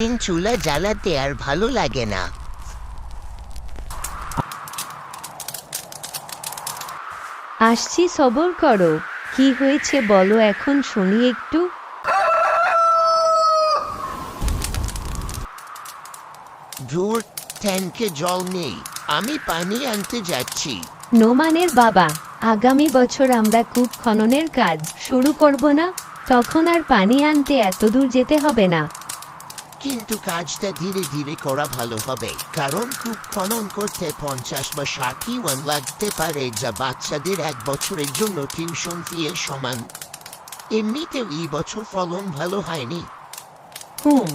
চুলা জ্বালাতে আর ভালো লাগে না। আসছি, সবর করো। কি হয়েছে বলো এখন শুনি একটু। ধুর, ট্যাঙ্কে জল নেই, আমি পানি আনতে যাচ্ছি। নোমানের বাবা, আগামী বছর আমরা কূপ খননের কাজ শুরু করব না? তখন আর পানি আনতে এত দূর যেতে হবে না। কিন্তু কাজটা ধীরে ধীরে করা ভালো হবে, কারণ কূপ খনন করতে 50 বা 60 ওয়ান লাগতে পারে, যা বাচ্চাদের 1 বছরের জন্য টিউশন ফি এর সমান। এমনিতেও এই বছর ফলন ভালো হয়নি। হুম।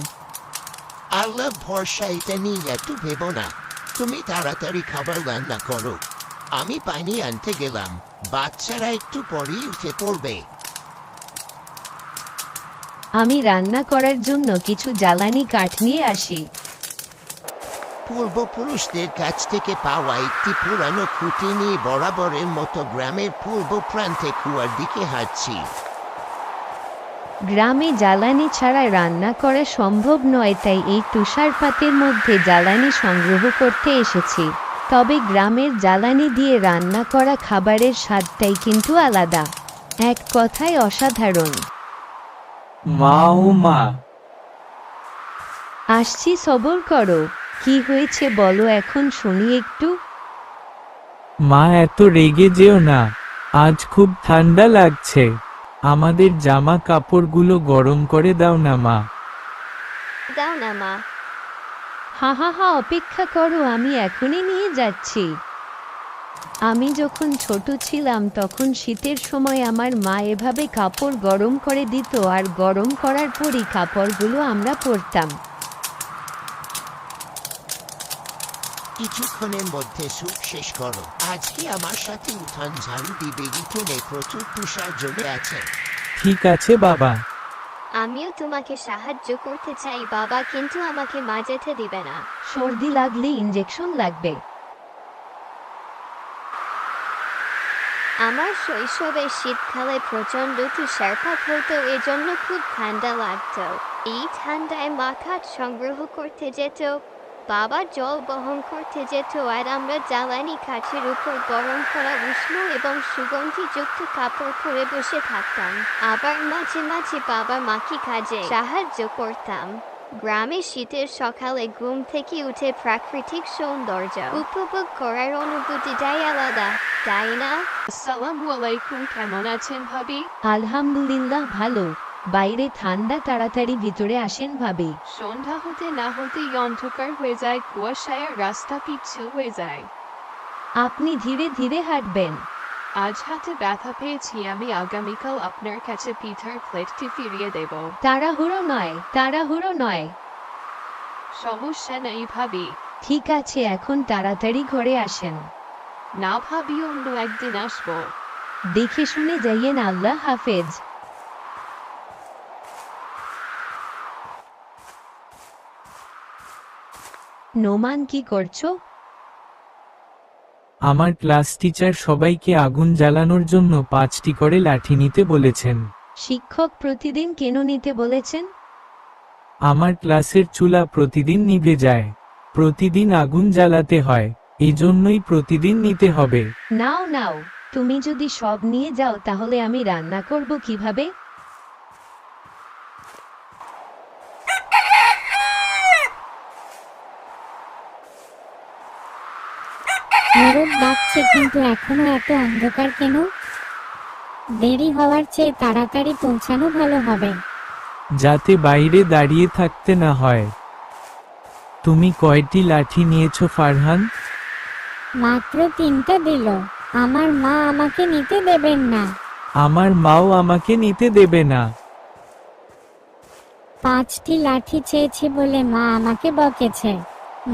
আল্লাহ ভরসা, এটা নিয়ে এত ভেবো না। তুমি তাড়াতাড়ি খাবার রান্না করো, আমি পানি আনতে গেলাম। বাচ্চারা একটু পরেই উঠে পড়বে। আমি রান্না করার জন্য কিছু জ্বালানি কাঠ নিয়ে আসি। পূর্বপুরুষদের কাছ থেকে পাওয়া একটি পুরানো খুঁটি নিয়ে বরাবরের মতো গ্রামের পূর্ব প্রান্তে কুয়ার দিকে হাঁটছি। গ্রামে জ্বালানি ছাড়া রান্না করা সম্ভব নয়, তাই এই তুষারপাতের মধ্যে জ্বালানি সংগ্রহ করতে এসেছি। তবে গ্রামের জ্বালানি দিয়ে রান্না করা খাবারের স্বাদটাই কিন্তু আলাদা, এক কথায় অসাধারণ। মা ও মা, আসছি, সবর করো। কি হয়েছে বলো এখন শুনি একটু। মা এত রেগে যেও না, আজ খুব ঠান্ডা লাগছে। আমাদের জামা কাপড়গুলো গরম করে দাও না মা। দাও না মা। হা হা হা, অপেক্ষা করো, আমি এখনই নিয়ে যাচ্ছি। আমি যখন ছোট ছিলাম তখন শীতের সময় আমার মা এভাবে কাপড় গরম করে দিত, আর গরম করার পরই কাপড়গুলো আমরা পরতাম। কিছুক্ষণের মধ্যে স্যুপ শেষ করো। আজকে আমার সাথে উঠান ঝাড়ু দিবে, উঠোনে প্রচুর তুষার জমে আছে। ঠিক আছে বাবা। আমিও তোমাকে সাহায্য করতে চাই বাবা, কিন্তু আমাকে মা যেতে দিবে না। সর্দি লাগলে ইঞ্জেকশন লাগবে। আমার শৈশবে শীতকালে প্রচন্ড তুষারপাত হতো, এজন্য খুব ঠান্ডা লাগতো। এই ঠান্ডায় মা কাঠ সংগ্রহ করতে যেত, বাবা জল বহন করতে যেত, আর আমরা জ্বালানি কাঠের উপর গরম করা উষ্ণ এবং সুগন্ধিযুক্ত কাপড় পরে বসে থাকতাম। আবার মাঝে মাঝে বাবা মাকে কাজে সাহায্য করতাম। গ্রামে শীতের সকালে ঘুম থেকে উঠে প্রাকৃতিক সৌন্দর্য উপভোগ করার অনুভূতিটাই আলাদা, তাই না? আসসালামু আলাইকুম, কেমন আছেন ভাবি? আলহামদুলিল্লাহ ভালো। বাইরে ঠান্ডা, তাড়াতাড়ি ভিতরে আসেন ভাবি। সন্ধ্যা হতে না হতেই অন্ধকার হয়ে যায়, কুয়াশায় রাস্তা পিচ্ছিল হয়ে যায়। আপনি ধীরে ধীরে হাঁটবেন। আজ হাতে ব্যথা পেয়েছি, আমি আগামীকাল আপনার কাছে পিঠার প্লেটটি ফিরিয়ে দেব। তাড়াহুড়ো নয়, তাড়াহুড়ো নয়। সমস্যা নেই ভাবি। ঠিক আছে, এখন তাড়াতাড়ি ঘরে আসেন। না ভাবি, অন্য একদিন আসবো। দেখে শুনে যাইয়েন। আল্লাহ হাফেজ। নোমান, কি করছো? আমার ক্লাস টিচার সবাইকে আগুন জ্বালানোর জন্য 5টি করে লাঠি নিতে বলেছেন। শিক্ষক প্রতিদিন কেন নিতে বলেছেন? আমার ক্লাসের চুলা প্রতিদিন নিভে যায়, প্রতিদিন আগুন জ্বালাতে হয়, এই জন্যই প্রতিদিন নিতে হবে। নাও নাও, তুমি যদি সব নিয়ে যাও তাহলে আমি রান্না করব কিভাবে? মোরগ ডাকছে, কিন্তু এখনো এত অন্ধকার কেন? দেরি হওয়ার চেয়ে তাড়াতাড়ি পৌঁছানো ভালো হবে। যাতে বাইরে দাঁড়িয়ে থাকতে না হয়। তুমি কয়টি লাঠি নিয়েছো ফারহান? মাত্র 3টা দিল। আমার মা আমাকে নিতে দেবেন না। আমার মাও আমাকে নিতে দেবে না। 5টি লাঠি চেয়েছি বলে মা আমাকে বকেছে।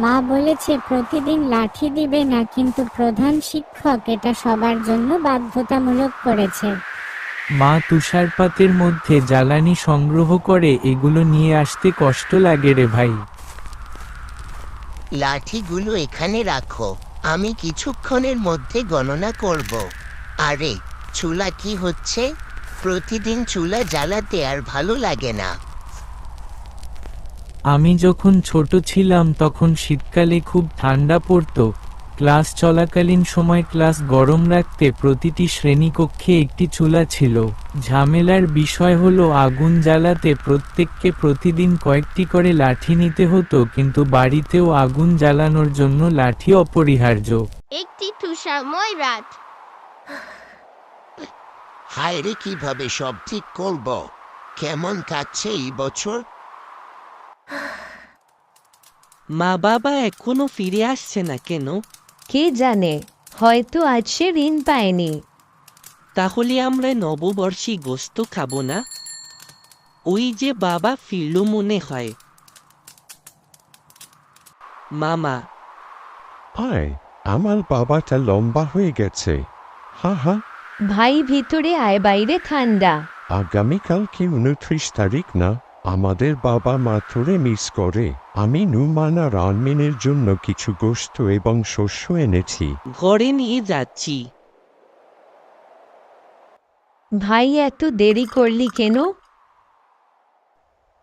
মা বলেছে প্রতিদিন লাঠি দিবে না, কিন্তু প্রধান শিক্ষক এটা সবার জন্য বাধ্যতামূলক করেছে। মা তুষারপাতের মধ্যে জ্বালানি সংগ্রহ করে, এগুলো নিয়ে আসতে কষ্ট লাগে রে ভাই। লাঠিগুলো এখানে রাখো, আমি কিছুক্ষণের মধ্যে গণনা করব। আরে, চুলা কি হচ্ছে? প্রতিদিন চুলা জ্বালাতে আর ভালো লাগে না। আমি যখন ছোট ছিলাম তখন শীতকালে খুব ঠান্ডা পড়তো। ক্লাস চলাকালীন সময় ক্লাস গরম রাখতে প্রতিটি শ্রেণীকক্ষে একটি চুলা ছিল। ঝামেলার বিষয় হলো আগুন জ্বালাতে প্রত্যেককে প্রতিদিন কয়েকটি করে লাঠি নিতে হতো, কিন্তু বাড়িতেও আগুন জ্বালানোর জন্য লাঠি অপরিহার্য। একটি তুষারময় রাত। হায় রে, কিভাবে সব ঠিক করবো? কেমন কাটছে এই বছর? মা বাবা এখনো ফিরে আসছে না কেন? কে জানে, হয়তো আজ সে ঋণ পায়নি। তাহলে আমরা নববর্ষী গোস্ত খাবো না? ওই যে বাবা ফিরল মনে হয়। মামা, আয়, আমার বাবাটা লম্বা হয়ে গেছে। হা হা। ভাই ভিতরে আয়, বাইরে ঠান্ডা। আগামীকাল কি 29 তারিখ না? আমাদের বাবা মাথুরে মিস করে। আমি নুমান আর আনমিনের জন্য কিছু গোস্ত এবং শস্য এনেছি। ঘরে নিয়ে যাচ্ছি। ভাই এত দেরি করলি কেন?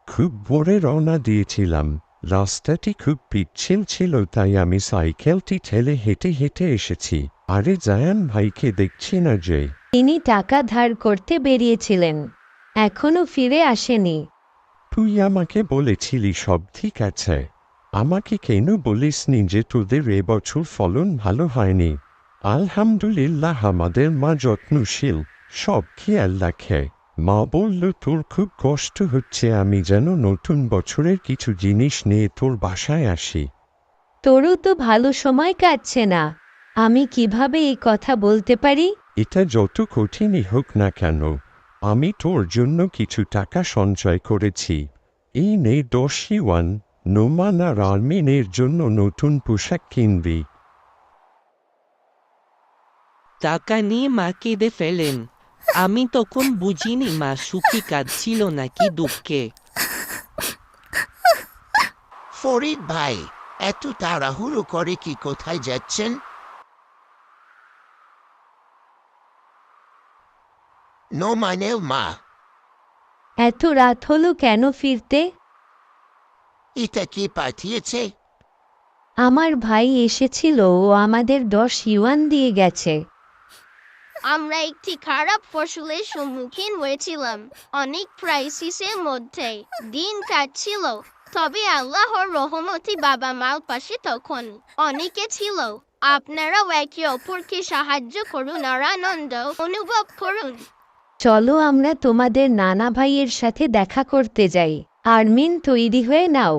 খুব ভোরে রওনা দিয়েছিলাম। রাস্তাটি খুব পিচ্ছিল ছিল, তাই আমি সাইকেলটি ঠেলে হেঁটে হেঁটে এসেছি। আরে জায়ান ভাইকে দেখছি না যে? তিনি টাকা ধার করতে বেরিয়েছিলেন, এখনো ফিরে আসেনি। তুই আমাকে বলেছিলি সব ঠিক আছে। আমাকে কেন বলিসনি যে তোদের এবছর ফলন ভালো হয়নি? আলহামদুলিল্লাহ, আমাদের মা যত্নশীল, সব খেয়াল রাখে। মা বলল তোর খুব কষ্ট হচ্ছে, আমি যেন নতুন বছরের কিছু জিনিস নিয়ে তোর বাসায় আসি। তোরও তো ভালো সময় কাটছে না, আমি কিভাবে এই কথা বলতে পারি? এটা যত কঠিনই হোক না কেন, আমি তোর জন্য কিছু টাকা সঞ্চয় করেছি। এই নে 10 ইউয়ান, নোমান আর আরমিনের জন্য নতুন পোশাক কিনবি। টাকা নিয়ে মা কেঁদে ফেলেন। আমি তখন বুঝিনি মা সুখী কাঁদছিল নাকি দুঃখে। ফরিদ ভাই, এত তাড়াহুড়ো করে কি কোথায় যাচ্ছেন? নোমানের মা। এত রাত হলো কেন ফিরতে? এটা কি পাঠিয়েছে? আমার ভাই এসেছিল, ও আমাদের 10 ইউয়ান দিয়ে গেছে। আমরা একটি খারাপ ফসলের সম্মুখীন হয়েছিলাম, অনেক ক্রাইসিসের মধ্যে দিন কাটছিল, তবে আল্লাহর রহমতে বাবা মার পাশে তখন অনেকে ছিল। আপনারাও একে অপরকে সাহায্য করুন আর আনন্দ অনুভব করুন। চলো আমরা তোমাদের নানা ভাইয়ের সাথে দেখা করতে যাই। আরমিন, তৈরি হয়ে নাও।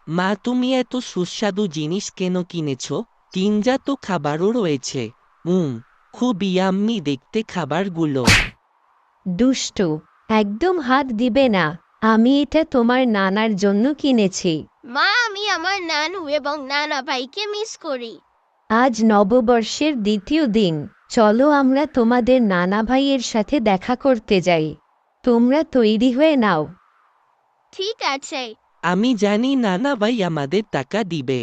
মা, তুমি এত সুস্বাদু জিনিস কেন কিনেছ? তিনজাত খাবারও রয়েছে। খুব ইয়াম্মি দেখতে খাবারগুলো। দুষ্টু, একদম হাত দিবে না। আমি এটা তোমার নানার জন্য কিনেছি। মা, আমি আমার নানু এবং নানা ভাইকে মিস করি। আজ নববর্ষের দ্বিতীয় দিন, চলো আমরা তোমাদের নানা ভাইয়ের সাথে দেখা করতে যাই। তোমরা তৈরি হয়ে নাও। ঠিক আছে, আমি জানি নানা ভাই আমাদের টাকা দিবে।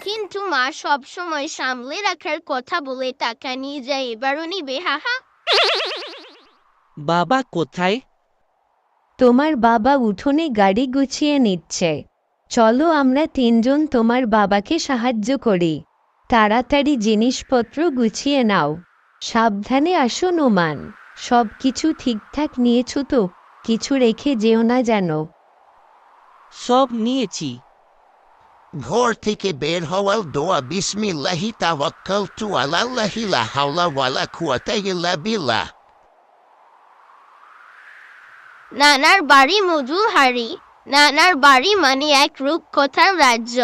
কিন্তু মা সব সময় সামলে রাখার কথা বলে টাকা নিয়ে যায়, এবারও নিবে। হাহা। বাবা কোথায়? তোমার বাবা উঠোনে গাড়ি গুছিয়ে নিচ্ছে। চলো আমরা তিনজন তোমার বাবাকে সাহায্য করি। তাড়াতাড়ি জিনিসপত্র গুছিয়ে নাও। সাবধানে আসো নোমান। সব কিছু ঠিকঠাক নিয়েছো তো? কিছু রেখে যেও না যেন। সব নিয়েছি। ঘর থেকে বের হওয়ার দোয়া বিসমিল্লাহি তাওয়াক্কালতু আলাল্লাহি লা হাওলা ওয়ালা কুওয়াতা ইল্লা বিল্লাহ। নানার বাড়ি মধুহারি। নানার বাড়ি মানে এক রূপকথার রাজ্য।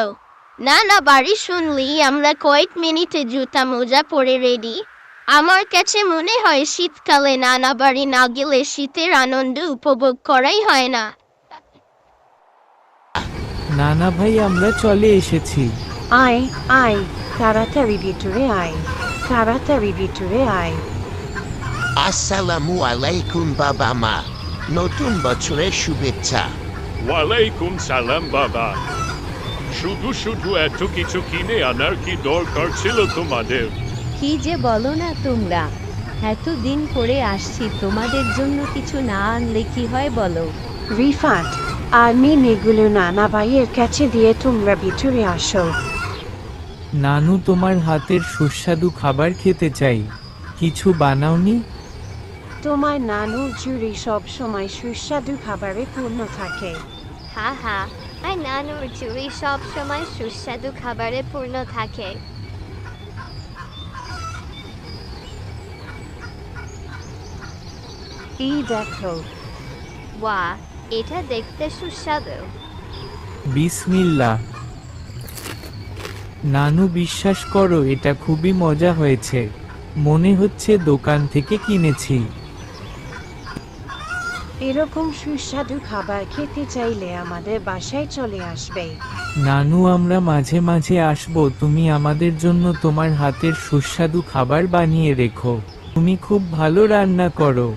নানা বাড়ি শুনলেই আমরা কয়েক মিনিটে জুতা মোজা পরে রেডি। আমার কাছে মনে হয় শীতকালে নানা বাড়ি না গেলে শীতের আনন্দ উপভোগ করাই হয় না। নানা ভাই, আমরা চলে এসেছি। আয় আয়, তাড়াতাড়ি ভিতরে আয়, তাড়াতাড়ি ভিতরে আয়। আসসালামু আলাইকুম বাবা মা, নতুন বছরের শুভেচ্ছা। ওয়ালাইকুম সালাম বাবা। শুধু শুধু এত কিছু কিনে আনার কি দরকার ছিল তোমাদের? কি যে বলো না তোমরা। এতদিন পরে আসছি, তোমাদের জন্য কিছু না আনলে কি হয় বলো? রিফাত, আমি এগুলো নানা ভাইয়ের কাছে দিয়ে তোমরা ভিতরে আসো। নানু, তোমার হাতের সুস্বাদু খাবার খেতে চাই। কিছু বানাওনি? তোমার নানুর জুড়ি সব সময় সুস্বাদু খাবারে পূর্ণ থাকে। হা হা, আর নানুর চুরি সব সময় সুস্বাদু খাবারে পূর্ণ থাকে। এই দেখো, ওয়া, এটা দেখতে সুস্বাদু। বিসমিল্লাহ। নানু, বিশ্বাস করো, এটা খুবই মজা হয়েছে। মনে হচ্ছে দোকান থেকে কিনেছি। এরকম সুস্বাদু খাবার খেতে চাইলে আমাদের বাসায় চলে আসবে। নানু, আমরা মাঝে মাঝে আসবো। তুমি আমাদের জন্য তোমার হাতের সুস্বাদু খাবার বানিয়ে রেখো। তুমি খুব ভালো রান্না করো।